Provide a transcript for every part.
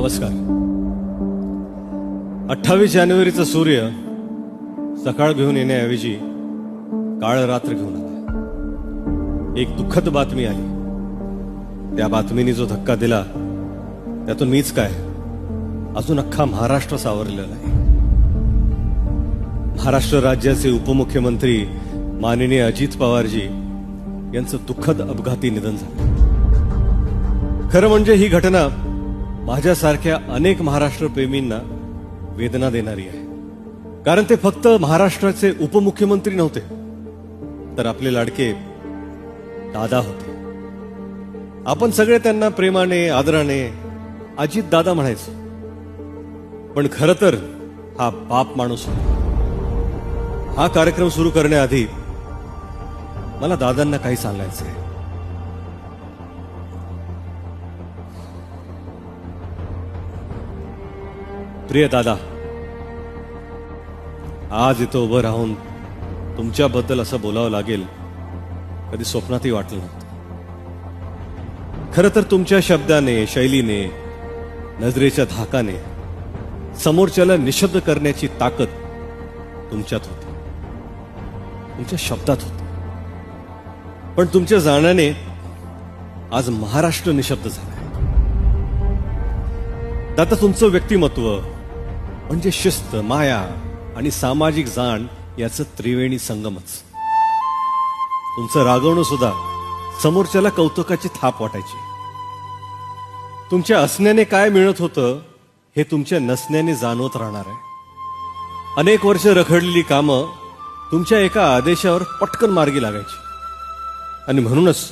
नमस्कार. 28 जानेवारीचा सूर्य सकाळ घेऊन येण्याऐवजी काळ रात्र घेऊन आला. एक दुःखद बातमी आली. त्या बातमीने जो धक्का दिला त्यातून मीच काय, अजून अख्खा महाराष्ट्र सावरलेला आहे. महाराष्ट्र राज्याचे उपमुख्यमंत्री माननीय अजित पवारजी यांचं दुःखद अपघाती निधन झालं. खरं म्हणजे ही घटना माझ्यासारख्या अनेक महाराष्ट्र प्रेमींना वेदना देणारी आहे. कारण ते फक्त महाराष्ट्राचे उपमुख्यमंत्री नव्हते, तर आपले लाडके दादा होते. आपण सगळे त्यांना प्रेमाने आदराने अजित दादा म्हणायचो. पण खरं तर हा बाप माणूस होता. हा कार्यक्रम सुरू करण्याआधी मला दादांना काही सांगायचं आहे. प्रिय दादा, आज इथं उभं राहून तुमच्याबद्दल असं बोलावं लागेल कधी स्वप्नातही वाटलं नव्हतं. खरं तर तुमच्या शब्दाने, शैलीने, नजरेच्या धाकाने समोरच्याला निशब्द करण्याची ताकद तुमच्यात होती, तुमच्या शब्दात होती. पण तुमच्या जाण्याने आज महाराष्ट्र निशब्द झालाय. दादा, तुमचं व्यक्तिमत्व म्हणजे शिस्त, माया आणि सामाजिक जाण याचं त्रिवेणी संगमच. तुमचं रागवणं सुद्धा समोरच्याला कौतुकाची थाप वाटायची. तुमच्या असण्याने काय मिळत होतं हे तुमच्या नसण्याने जाणवत राहणार आहे. अनेक वर्ष रखडलेली कामं तुमच्या एका आदेशावर पटकन मार्गी लागायची. आणि म्हणूनच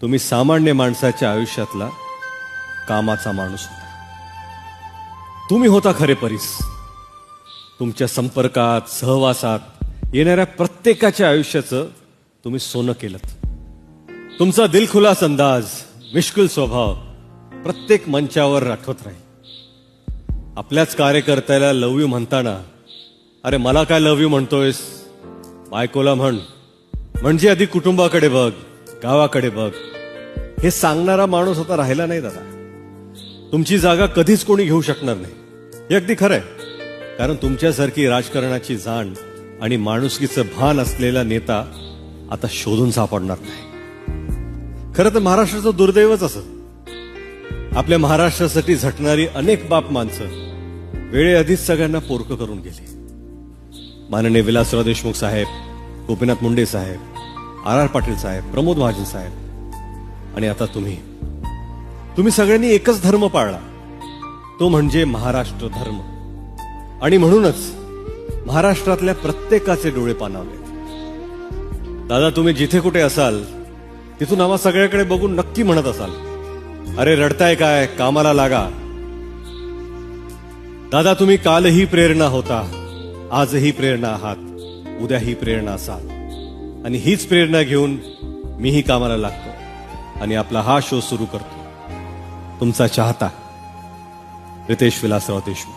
तुम्ही सामान्य माणसाच्या आयुष्यातला कामाचा माणूस होता. तुम्ही होता खरे परीस. तुमच्या संपर्कात, सहवासात येणाऱ्या प्रत्येकाच्या आयुष्याचं तुम्ही सोनं केलं. तुमचा दिलखुलास अंदाज, मिश्किल स्वभाव प्रत्येक मंचावर आठवत राहील. आपल्याच कार्यकर्त्याला लव यू म्हणताना, अरे मला काय लव यू म्हणतोयस, बायकोला म्हण, म्हणजे आधी कुटुंबाकडे बघ, गावाकडे बघ, हे सांगणारा माणूस आता राहिला नाही दादा. तुमची जागा कधीच कोणी घेऊ शकणार नाही. हे अगदी खरं आहे. कारण तुमच्यासारखी राजकारणाची जाण आणि माणुसकीचं भान असलेला नेता आता शोधून सापडणार नाही. खरं तर महाराष्ट्राचं दुर्दैवच असं. आपल्या महाराष्ट्रासाठी झटणारी अनेक बाप माणसं वेळेआधीच सगळ्यांना पोरकं करून गेली. माननीय विलासराव देशमुख साहेब, गोपीनाथ मुंडे साहेब, आर पाटील साहेब, प्रमोद महाजन साहेब आणि आता तुम्ही सगळ्यांनी एकच धर्म पाळला, तो म्हणजे महाराष्ट्र धर्म. आणि म्हणूनच महाराष्ट्रातल्या प्रत्येकाचे डोळे पाणावले. दादा, तुम्ही जिथे कुठे असाल तिथून आम्हा सगळ्याकडे बघून नक्की म्हणत असाल, अरे रडताय काय, कामाला लागा. दादा, तुम्ही कालही प्रेरणा होता, आजही प्रेरणा आहात, उद्याही प्रेरणा असाल. आणि हीच प्रेरणा घेऊन मीही कामाला लागतो आणि आपला हा शो सुरू करतो. तुमचा चाहता रितेश विलासराव देशमुख.